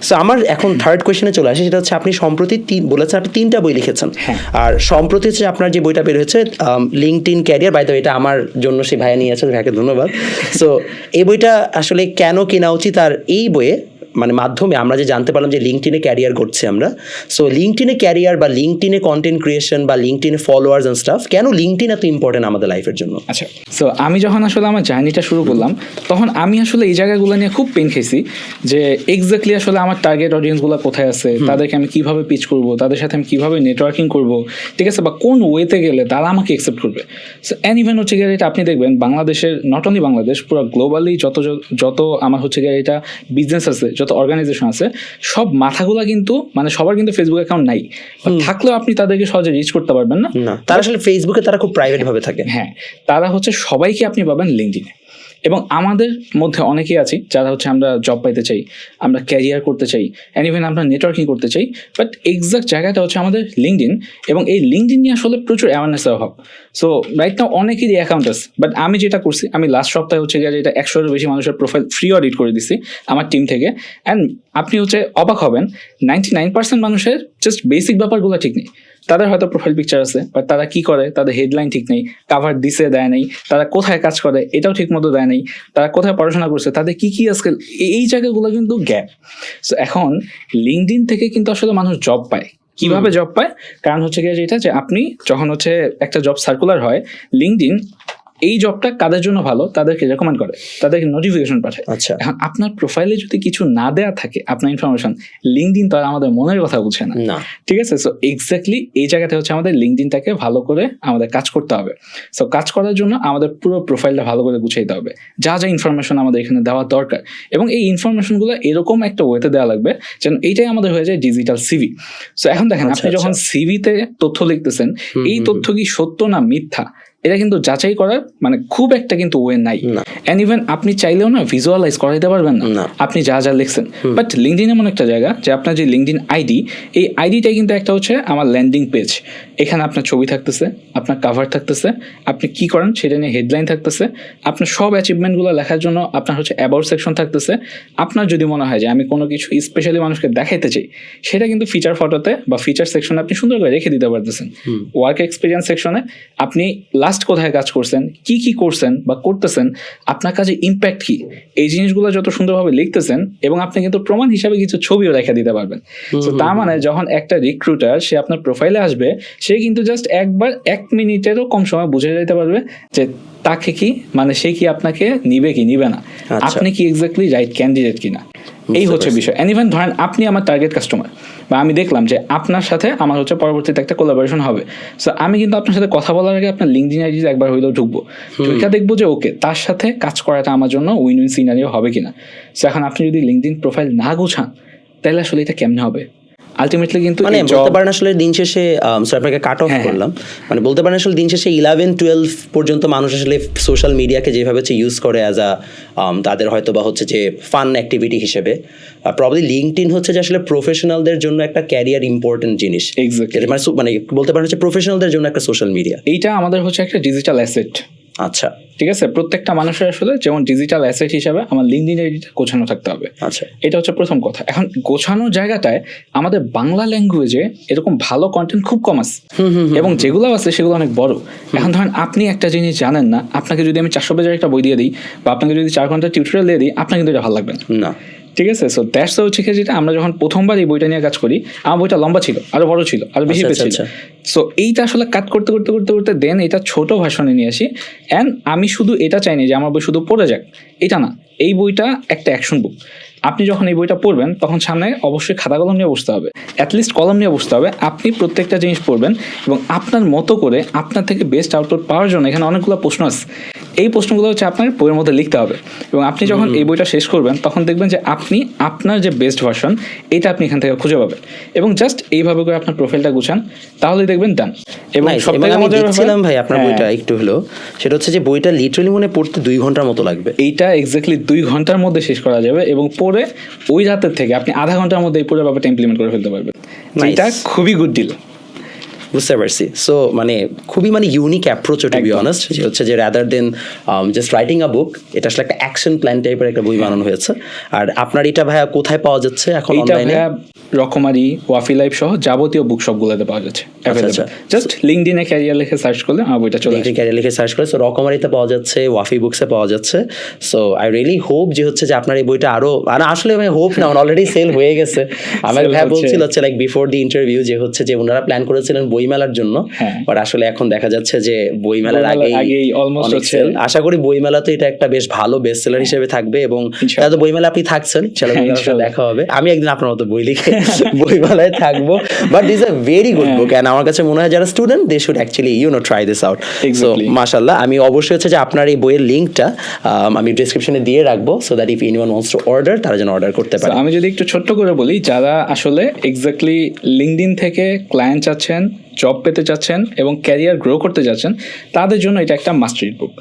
So আমার এখন third কোয়েশ্চেনে চলে আসে, সেটা হচ্ছে আপনি সম্প্রতি বলেছেন আপনি 3টা বই লিখেছেন, আর সম্প্রতি হচ্ছে আপনার যে বইটা বের হয়েছে LinkedIn career, by the way এটা আমার জন্য সেই ভাইয়া নিয়ে আছে, ভাইয়াকে ধন্যবাদ। সো এই বইটা আসলে কেন কেনা উচিত, আর এই বইয়ে মানে মাধ্যমে আমরা যে জানতে পারলাম যে লিঙ্কডইনে ক্যারিয়ার করছি আমরা, সো লিঙ্কডইনে ক্যারিয়ার বা লিঙ্কডইনে কন্টেন্ট ক্রিয়েশন বা লিঙ্কডইনে ফলোয়ার্স এন্ড স্টাফ, কেন লিঙ্কডইন এত ইম্পর্টেন্ট আমাদের লাইফের জন্য? আচ্ছা, সো আমি যখন আসলে আমার জার্নিটা শুরু করলাম তখন আমি আসলে এই জায়গাগুলো নিয়ে খুব পেন খেয়েছি যে এক্স্যাক্টলি আসলে আমার টার্গেট অডিয়েন্সগুলো কোথায় আছে, তাদেরকে আমি কিভাবে পিচ করব, তাদের সাথে আমি কিভাবে নেটওয়ার্কিং করব, ঠিক আছে, বা কোন ওয়েতে গেলে তারা আমাকে অ্যাকসেপ্ট করবে। সো অ্যান্ড ইভেন হচ্ছে গিয়ে এটা আপনি দেখবেন বাংলাদেশের, নট অনলি বাংলাদেশ, পুরো গ্লোবালি যত আমার হচ্ছে গিয়ে এটা বিজনেস আছে, যত অর্গানাইজেশন আছে, সব মাথাগুলা কিন্তু মানে সবার কিন্তু ফেসবুক অ্যাকাউন্ট নাই, থাকলেও আপনি তাদেরকে সহজে রিচ করতে পারবেন না। তারা আসলে ফেসবুকে তারা খুব প্রাইভেট ভাবে থাকে। হ্যাঁ, তারা হচ্ছে সবাইকে আপনি পাবেন লিঙ্কডইনে। এবং আমাদের মধ্যে অনেকেই আছি যারা হচ্ছে আমরা জব পাইতে চাই, আমরা ক্যারিয়ার করতে চাই, অ্যান্ড ইভেন আমরা নেটওয়ার্কিং করতে চাই, বাট এক্সাক্ট জায়গাটা হচ্ছে আমাদের লিঙ্কডইন। এবং এই লিঙ্কডইন নিয়ে আসলে প্রচুর অ্যাওয়ারনেসের অভাব। সো রাইট নাও অনেকেরই অ্যাকাউন্ট আছে, বাট আমি যেটা করছি, আমি লাস্ট সপ্তাহে হচ্ছে গিয়ে এটা 100-এরও বেশি মানুষের প্রোফাইল ফ্রি অডিট করে দিচ্ছি আমার টিম থেকে। অ্যান্ড আপনি হচ্ছে অবাক হবেন, 99% মানুষের জাস্ট বেসিক ব্যাপারগুলো ঠিক নেই। তাদের হয়তো প্রোফাইল পিকচার আছে, বাট তারা কি করে, তাদের হেডলাইন ঠিক নেই, কাভার দিছে দেয় নেই, তারা কোথায় কাজ করে এটাও ঠিক মতো দেয় নেই, তারা কোথায় পড়াশোনা করছে, তাদের কি কি আজকাল, এই জায়গাগুলো কিন্তু গ্যাপ। সো এখন লিঙ্কডইন থেকে কিন্তু আসলে মানুষ জব পায়। কিভাবে জব পায়? কারণ হচ্ছে গিয়ে যেটা, যে আপনি যখন হচ্ছে একটা জব সার্কুলার হয়, লিঙ্কডইন এই জবটা কাদের জন্য ভালো তাদেরকে রেকমেন্ড করে, তাদেরকে নোটিফিকেশন পাঠায়। আচ্ছা, এখন আপনার প্রোফাইলে যদি কিছু না দেয়া থাকে, আপনার ইনফরমেশন, লিঙ্কডইন তো আর আমাদের মনের কথা বুঝে না, ঠিক আছে? সো এক্স্যাক্টলি এই জায়গাতে হচ্ছে আমাদের লিঙ্কডইনটাকে ভালো করে আমাদের কাজ করতে হবে। সো কাজ করার জন্য আমাদের পুরো প্রোফাইলটা ভালো করে গুছাইতে হবে, যা যা ইনফরমেশন আমাদের এখানে দেওয়া দরকার, এবং এই ইনফরমেশনগুলো এরকম একটা ওয়েতে দেওয়া লাগবে যেন এইটাই আমাদের হয়ে যায় ডিজিটাল সিভি। সো এখন দেখেন, আপনি যখন সিভিতে তথ্য লিখতেছেন, এই তথ্য কি সত্য না মিথ্যা, এটা কিন্তু যাচাই করার মানে খুব একটা কিন্তু ওয়ে নাই। এন্ড ইভেন আপনি চাইলেও না ভিজুয়ালাইজ করাইতে পারবেন না আপনি যা যা লিখছেন। বাট লিঙ্কডইন এমন একটা জায়গা যে আপনার যে লিঙ্কডইন আইডি, এই আইডিটাই কিন্তু একটা হচ্ছে আমার ল্যান্ডিং পেজ। এখানে আপনার ছবি থাকতেছে, আপনার কাভার থাকতেছে, আপনি কি করেন সেটা নিয়ে হেডলাইন থাকতেছে, আপনার সব অ্যাচিভমেন্টগুলো লেখার জন্য আপনার হচ্ছে অ্যাবাউট সেকশন থাকতেছে। আপনার যদি মনে হয় যে আমি কোনো কিছু স্পেশালি মানুষকে দেখাইতে চাই, সেটা কিন্তু ফিচার ফটোতে বা ফিচার সেকশনে আপনি সুন্দর করে রেখে দিতে পারতেছেন। ওয়ার্ক এক্সপিরিয়েন্স সেকশনে আপনি লাস্ট কোথায় কাজ করছেন, কি কি করছেন বা করতেছেন, আপনার কাজে ইম্প্যাক্ট কি, এই জিনিসগুলো যত সুন্দরভাবে লিখতেছেন, এবং আপনি কিন্তু প্রমাণ হিসাবে কিছু ছবিও রেখে দিতে পারবেন। তো তার মানে যখন একটা রিক্রুটার সে আপনার প্রোফাইলে আসবে, সে কিন্তু জাস্ট একবার 1 মিনিটেরও কম সময় বুঝে যেতে পারবে যে তাকে কি মানে সে কি আপনাকে নিবে কি নিবে না, আপনি কি এক্স্যাক্টলি রাইট ক্যান্ডিডেট কিনা, এই হচ্ছে বিষয়। এন্ড ইভেন ধরেন আপনি আমার টার্গেট কাস্টমার, বা আমি দেখলাম যে আপনার সাথে আমার হচ্ছে পরবর্তীতে একটা কোলাবোরেশন হবে। সো আমি কিন্তু আপনার সাথে কথা বলার আগে আপনার লিঙ্কডইন আইডি একবার হইলেও ঢুকবো, ঢুকে দেখবো যে ওকে, তার সাথে কাজ করাটা আমার জন্য উইন উইন সিনারিও হবে কিনা। সো এখন আপনি যদি লিঙ্কডইন প্রোফাইল না গুছান, তাহলে আসলে এটা কেমনে হবে? আলটিমেটলি কিন্তু মানে বলতে পারেন আসলে দিন শেষে, আপনাকে কাট অফ করলাম, মানে বলতে পারেন আসলে দিন শেষে 11-12 পর্যন্ত মানুষ আসলে সোশ্যাল মিডিয়াকে যেভাবে হচ্ছে ইউজ করে অ্যাজ আ তাদের হয়তো বা হচ্ছে যে ফান অ্যাক্টিভিটি হিসেবে, প্রবাবলি লিঙ্কডইন হচ্ছে যে আসলে প্রফেশনালদের জন্য একটা ক্যারিয়ার ইম্পর্টেন্ট জিনিস। এক্স্যাক্টলি, মানে বলতে পারেন হচ্ছে প্রফেশনালদের জন্য একটা সোশ্যাল মিডিয়া। এইটা আমাদের হচ্ছে একটা ডিজিটাল অ্যাসেট। আচ্ছা, ঠিক আছে, প্রত্যেকটা মানুষের আসলে যেমন ডিজিটাল অ্যাসেট হিসাবে আমার লিঙ্কডইন আইডিটা গোছানো থাকতে হবে। আচ্ছা, এটা হচ্ছে প্রথম কথা। এখন গোছানোর জায়গাটায় আমাদের বাংলা ল্যাঙ্গুয়েজে এরকম ভালো কন্টেন্ট খুব কম আছে, এবং যেগুলো আছে সেগুলো অনেক বড়। এখন ধরেন আপনি একটা জিনিস জানেন না, আপনাকে যদি আমি 400 পেজের একটা বই দিয়ে দিই, বা আপনাকে যদি 4 ঘন্টার টিউটোরিয়াল দিয়ে দিই, আপনার কিন্তু এটা ভালো লাগবে না। ঠিক আছে, সো দ্যাটস হচ্ছে যেটা আমরা যখন প্রথমবার এই বইটা নিয়ে কাজ করি, আমার বইটা লম্বা ছিল, আরো বড় ছিল, আরো বেশি পেজ ছিল। সো এইটা আসলে কাট করতে করতে করতে করতে দেন এটা ছোট ভার্সনে নিয়ে আসি। অ্যান্ড আমি শুধু এটা চাইনি যে আমার বই শুধু পড়ে যাক, এটা না, এই বইটা একটা অ্যাকশন বুক। আপনি যখন এই বইটা পড়বেন তখন সামনে অবশ্যই খাতা কলম নিয়ে বসতে হবে, অ্যাটলিস্ট কলম নিয়ে বসতে হবে। আপনি প্রত্যেকটা জিনিস পড়বেন এবং আপনার মতো করে আপনার থেকে বেস্ট আউটপুট পাওয়ার জন্য এখানে অনেকগুলো প্রশ্ন আছে। এই প্রশ্নগুলো হচ্ছে আপনার বইয়ের মধ্যে লিখতে হবে, এবং আপনি যখন এই বইটা শেষ করবেন তখন দেখবেন যে আপনি আপনার যে বেস্ট ভার্সন এটা আপনি এখান থেকে খুঁজে পাবেন। এবং জাস্ট এইভাবে করে আপনার প্রোফাইলটা গুছান, তাহলেই দেখবেন ডান। এবং সবথেকে মজার ব্যাপার ভাই আপনার বইটা একটু হলো, সেটা হচ্ছে যে বইটা লিটারালি মনে পড়তে 2 ঘন্টার মতো লাগবে। এইটা এক্স্যাক্টলি 2 ঘন্টার মধ্যে শেষ করা যাবে, এবং পরে ওই রাতের থেকে আপনি আধা ঘন্টার মধ্যে এই পুরো ব্যাপারটা ইমপ্লিমেন্ট করে ফেলতে পারবেন। এটা খুবই গুড ডিল। বুঝতে পারছি। সো মানে খুবই মানে unique approach to be honest, যে হচ্ছে যে rather than just writing a book, এটা আসলে একটা অ্যাকশন প্ল্যান টাইপের একটা বই বানানো হয়েছে। আর আপনার এটা ভাইয়া কোথায় পাওয়া যাচ্ছে এখন অনলাইনে? রকমারি, ওয়াফি লাইফ সহ যাবতীয় বুক সবগুলোতে পাওয়া যাচ্ছে। জাস্ট লিঙ্কডইনে ক্যারিয়ার লিখে সার্চ করলে আমার বইটা চলে আসবে। ক্যারিয়ার লিখে সার্চ করে, সো রকমারিতে পাওয়া যাচ্ছে, ওয়াফি বুকসে পাওয়া যাচ্ছে। সো আই রিয়েলি হোপ যে হচ্ছে যে আপনার এই বইটা আরো, আর আসলে আমি হোপ না, অলরেডি সেল হয়ে গেছে। আমার ভাই বলছিল হচ্ছে লাইক বিফোর দি ইন্টারভিউ যে হচ্ছে যে ওনারা প্ল্যান করেছিলেন বইমেলার জন্য, বাট আসলে এখন দেখা যাচ্ছে যে বইমেলার আগেই অলমোস্ট সেল। আশা করি বইমেলাতে এটা একটা বেশ ভালো বেস্ট সেলার হিসেবে থাকবে, এবং তাহলে বইমেলা আপনি থাকছেন, ইনশাআল্লাহ দেখা হবে। আমি একদিন আপনার মতো বই লিখে বইমেলায় থাকবো। But this a very good book, and আমার কাছে মনে হয় যারা student they should actually try this out. So মাশাআল্লাহ, আমি অবশ্যই হচ্ছে যে আপনার এই বইয়ের লিঙ্কটা আমি ডেসক্রিপশনে দিয়ে রাখবো, so that if anyone wants to order তারা যেন অর্ডার করতে পারে। আমি যদি একটু ছোট্ট করে বলি, যারা আসলে এক্স্যাক্টলি লিঙ্কডইন থেকে ক্লায়েন্ট চাচ্ছেন, জব পেতে চাচ্ছেন এবং ক্যারিয়ার গ্রো করতে যাচ্ছেন, তাদের জন্য এটা একটা মাস্ট রিড বুক।